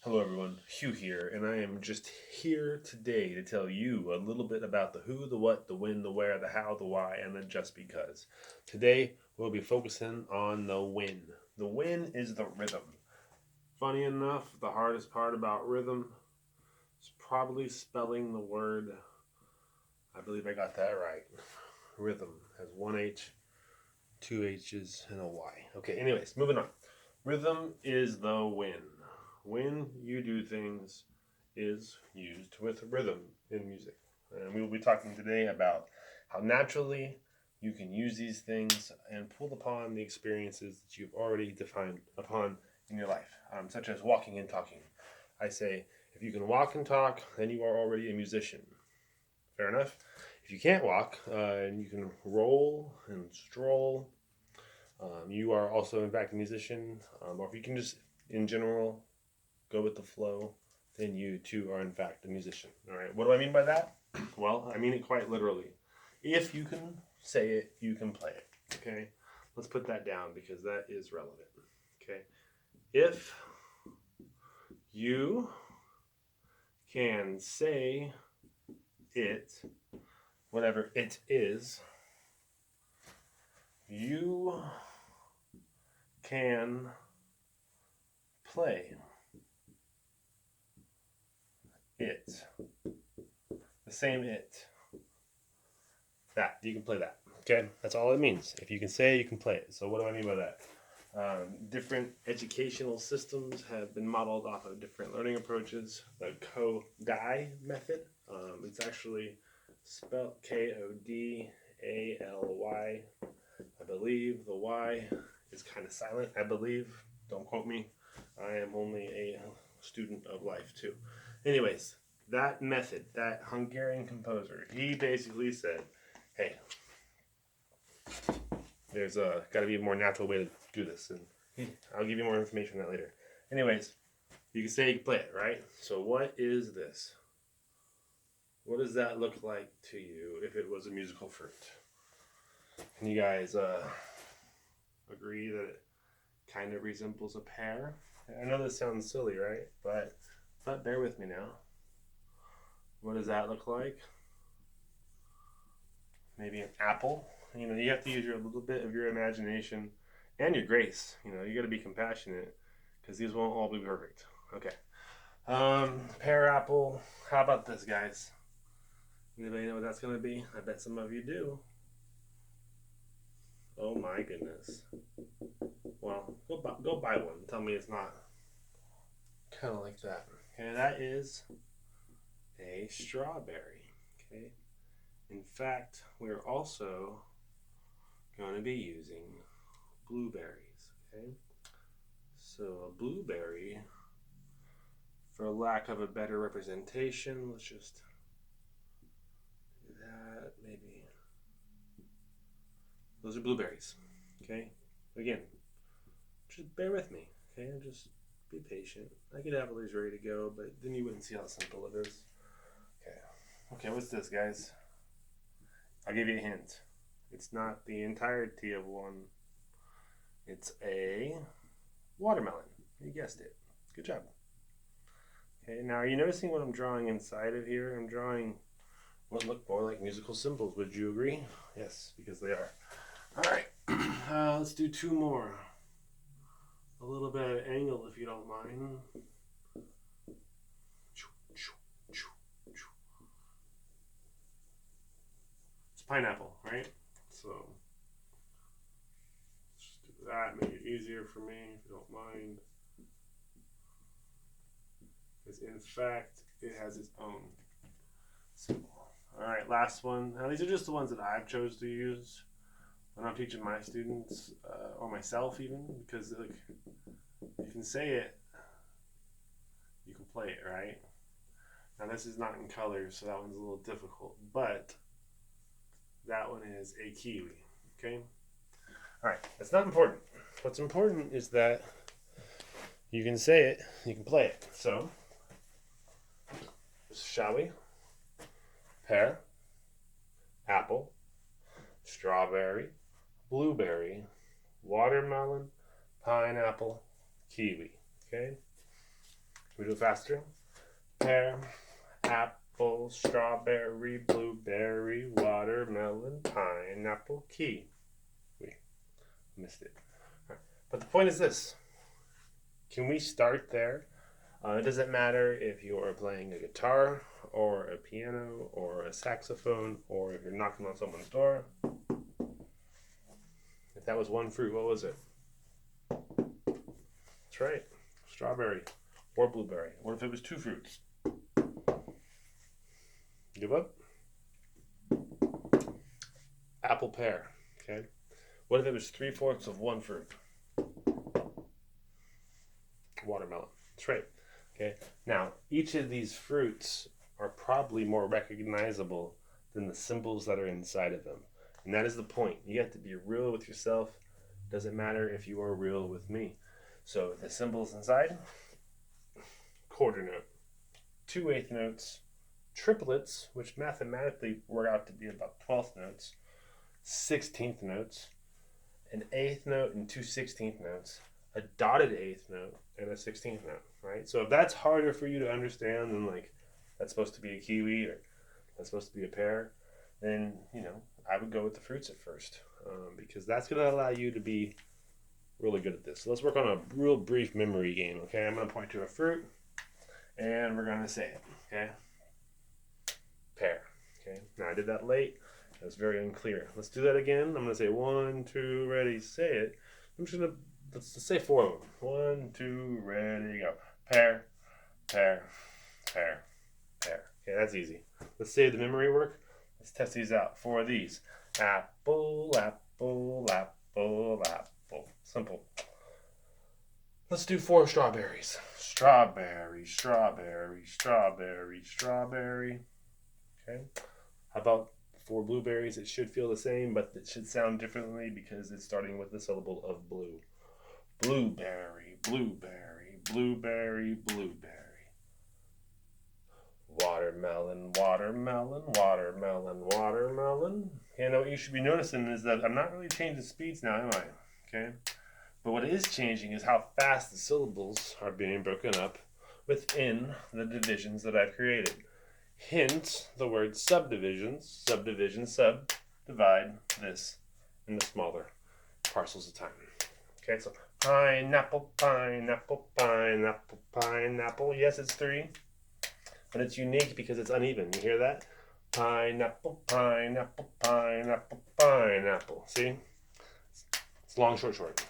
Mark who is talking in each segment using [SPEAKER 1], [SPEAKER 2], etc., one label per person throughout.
[SPEAKER 1] Hello, everyone. Hugh here, and I am just here today to tell you a little bit about the who, the what, the when, the where, the how, the why, and the just because. Today, we'll be focusing on the when. The when is the rhythm. Funny enough, the hardest part about rhythm is probably spelling the word. I believe I got that right. Rhythm has one H, two H's, and a Y. Okay, anyways, moving on. Rhythm is the when. When you do things is used with rhythm in music. And we will be talking today about how naturally you can use these things and pull upon the experiences that you've already defined upon in your life, such as walking and talking. I say, if you can walk and talk, then you are already a musician. Fair enough. If you can't walk and you can roll and stroll, you are also, in fact, a musician. Or if you can just, in general, go with the flow, then you too are in fact a musician. All right. What do I mean by that? Well, I mean it quite literally. If you can say it, you can play it. Okay. Let's put that down because that is relevant. Okay. If you can say it, whatever it is, you can play it. The same it. That. You can play that. Okay? That's all it means. If you can say it, you can play it. So, what do I mean by that? Different educational systems have been modeled off of different learning approaches. The Kodaly method, it's actually spelled Kodaly. I believe the Y is kind of silent. I believe. Don't quote me. I am only a student of life, too. Anyways, that method, that Hungarian composer, he basically said, hey, there's got to be a more natural way to do this, and I'll give you more information on that later. Anyways, you can say you can play it, right? So what is this? What does that look like to you if it was a musical fruit? Can you guys agree that it kind of resembles a pear? I know this sounds silly, right? But bear with me now. What does that look like? Maybe an apple. You have to use a little bit of your imagination and your grace. You got to be compassionate because these won't all be perfect. Okay. Pear apple. How about this, guys? Anybody know what that's gonna be? I bet some of you do. Oh my goodness. Well, go buy one. Tell me it's not kind of like that. Okay, that is a strawberry. Okay. In fact, we're also going to be using blueberries. Okay. So a blueberry, for lack of a better representation, let's just do that. Maybe those are blueberries. Okay. Again, just bear with me. Okay. Just be patient. I could have all these ready to go, but then you wouldn't see how simple it is. Okay. Okay. What's this, guys? I'll give you a hint. It's not the entirety of one. It's a watermelon. You guessed it. Good job. Okay, now are you noticing what I'm drawing inside of here? I'm drawing what look more like musical symbols. Would you agree? Yes, because they are. All right, let's do two more. A little bit of angle, if you don't mind. It's pineapple, right? So let's just do that. Make it easier for me, if you don't mind. Because in fact, it has its own symbol. All right, last one. Now these are just the ones that I've chose to use when I'm teaching my students or myself even, because like you can say it, you can play it, right? Now this is not in colors, so that one's a little difficult, but that one is a kiwi. Okay. All right, that's not important. What's important is that you can say it, you can play it. So, shall we? Pear, apple, strawberry, blueberry, watermelon, pineapple, kiwi. Okay? We do it faster. Pear, apple, strawberry, blueberry, watermelon, pineapple, kiwi. Missed it. Right. But the point is this. Can we start there? It doesn't matter if you're playing a guitar or a piano or a saxophone or if you're knocking on someone's door. If that was one fruit, what was it? That's right. Strawberry or blueberry. What if it was two fruits? Give up? Apple, pear. Okay. What if it was 3/4 of one fruit? Watermelon. That's right. Okay. Now, each of these fruits are probably more recognizable than the symbols that are inside of them. And that is the point. You have to be real with yourself. Doesn't matter if you are real with me. So the symbols inside, quarter note, 2/8 notes, triplets, which mathematically work out to be about 12th notes, 16th notes, an 8th note and 2 16th notes, a dotted 8th note, and a 16th note, right? So if that's harder for you to understand than like that's supposed to be a kiwi or that's supposed to be a pear, then, I would go with the fruits at first because that's going to allow you to be really good at this. So let's work on a real brief memory game, okay? I'm going to point to a fruit and we're going to say it, okay? Pear, okay? Now I did that late. It was very unclear. Let's do that again. I'm going to say 1, 2, ready, say it. I'm just going to, let's say 4 of them. 1, 2, ready, go. Pear, pear, pear, pear. Okay, that's easy. Let's save the memory work. Let's test these out. 4 of these. Apple, apple, apple, apple. Simple. Let's do 4 strawberries. Strawberry, strawberry, strawberry, strawberry. Okay. How about 4 blueberries? It should feel the same, but it should sound differently because it's starting with the syllable of blue. Blueberry, blueberry, blueberry, blueberry. Watermelon, watermelon, watermelon, watermelon. Okay, now what you should be noticing is that I'm not really changing speeds now, am I? Okay. But what is changing is how fast the syllables are being broken up within the divisions that I've created. Hint the word subdivisions. Subdivision, sub, divide this into smaller parcels of time. Okay, so pineapple, pineapple, pineapple, pineapple. Yes, it's 3, but it's unique because it's uneven. You hear that? Pineapple, pineapple, pineapple, pineapple. See? It's long, short, short.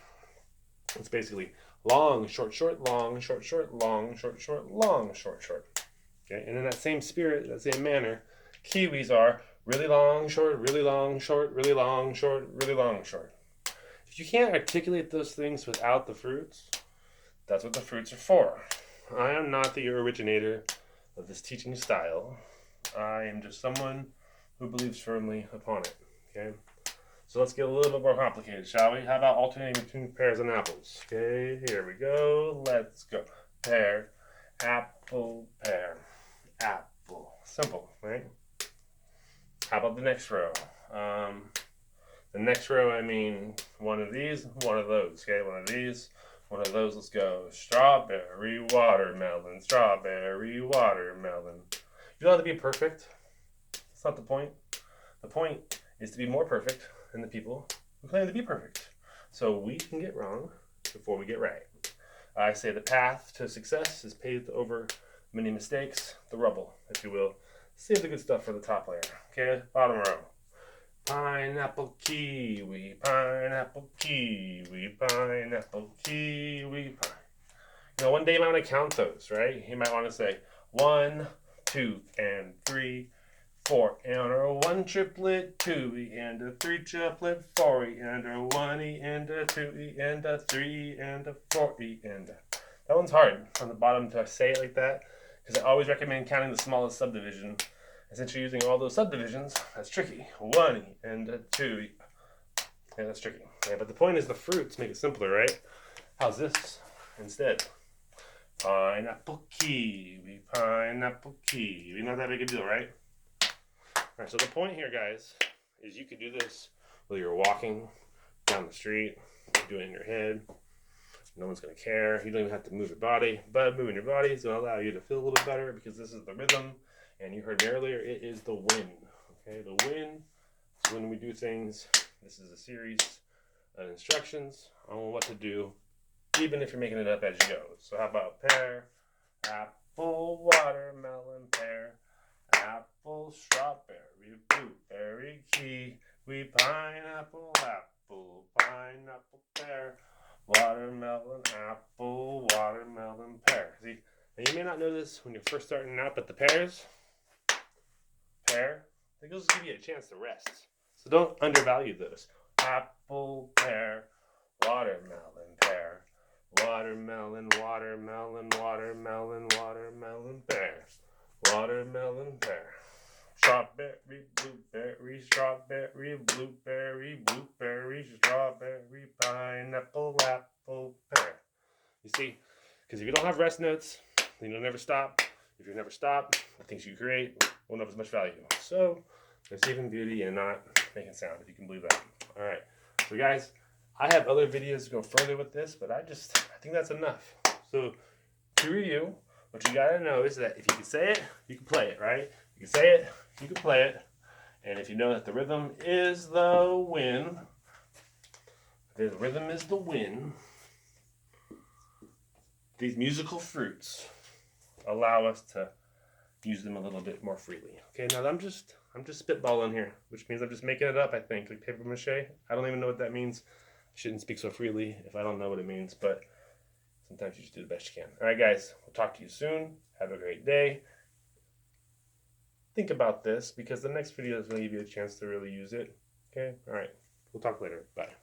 [SPEAKER 1] It's basically long, short, short, long, short, short, long, short, short, long, short, short. Okay, and in that same spirit, that same manner, kiwis are really long, short, really long, short, really long, short, really long, short. If you can't articulate those things without the fruits, that's what the fruits are for. I am not the originator of this teaching style. I am just someone who believes firmly upon it. Okay? So let's get a little bit more complicated, shall we? How about alternating between pears and apples? Okay, here we go. Let's go. Pear, apple, pear, apple. Simple, right? How about the next row? The next row, I mean one of these, one of those. Okay, one of these, one of those. Let's go. Strawberry, watermelon, strawberry, watermelon. You don't have to be perfect. That's not the point. The point is to be more perfect than the people who claim to be perfect. So we can get wrong before we get right. I say the path to success is paved over many mistakes, the rubble, if you will. Save the good stuff for the top layer. Okay, bottom row. Pineapple, kiwi, pineapple, kiwi, pineapple, kiwi, pine. One day you might want to count those, right? You might want to say 1, 2, and 3, 4, and a 1 triplet, 2, and a 3 triplet, 4, and a 1, and a 2, and a 3, and a 4, and a... That one's hard on the bottom to say it like that, because I always recommend counting the smallest subdivision. And since you're using all those subdivisions, that's tricky. 1 and a 2. Yeah, that's tricky. Yeah, but the point is the fruits make it simpler, right? How's this instead? Pineapple, kiwi, pineapple, kiwi. Not that big a deal, right? All right, so the point here, guys, is you could do this whether you're walking down the street, you do it in your head, No one's going to care. You don't even have to move your body, but moving your body is going to allow you to feel a little bit better because this is the rhythm. And you heard me earlier, it is the wind. Okay, the wind is when we do things. This is a series of instructions on what to do, even if you're making it up as you go. So how about pear, apple, watermelon, pear, apple, strawberry, blueberry, kiwi, pineapple, apple, pineapple, pear, watermelon, apple, watermelon, pear. See, now you may not know this when you're first starting out, but the pears, pear, they just give you a chance to rest. So don't undervalue those. Apple, pear, watermelon, pear, watermelon, watermelon, watermelon, watermelon, pear, watermelon, pear. Strawberry, blueberry, strawberry, blueberry, blueberry, strawberry, pineapple, apple, pear. You see, because if you don't have rest notes, then you'll never stop. If you never stop, the things you create won't have as much value. So there's even beauty in not making sound, if you can believe that. All right, so guys, I have other videos to go further with this, but I think that's enough. So to review, what you gotta know is that if you can say it, you can play it, right? You can say it, you can play it, and if you know that the rhythm is the wind, these musical fruits allow us to use them a little bit more freely. Okay, now I'm just spitballing here, which means I'm just making it up, I think, like paper mache. I don't even know what that means. I shouldn't speak so freely if I don't know what it means, but sometimes you just do the best you can. All right, guys, we'll talk to you soon. Have a great day. Think about this because the next video is going to give you a chance to really use it. Okay? All right. We'll talk later. Bye.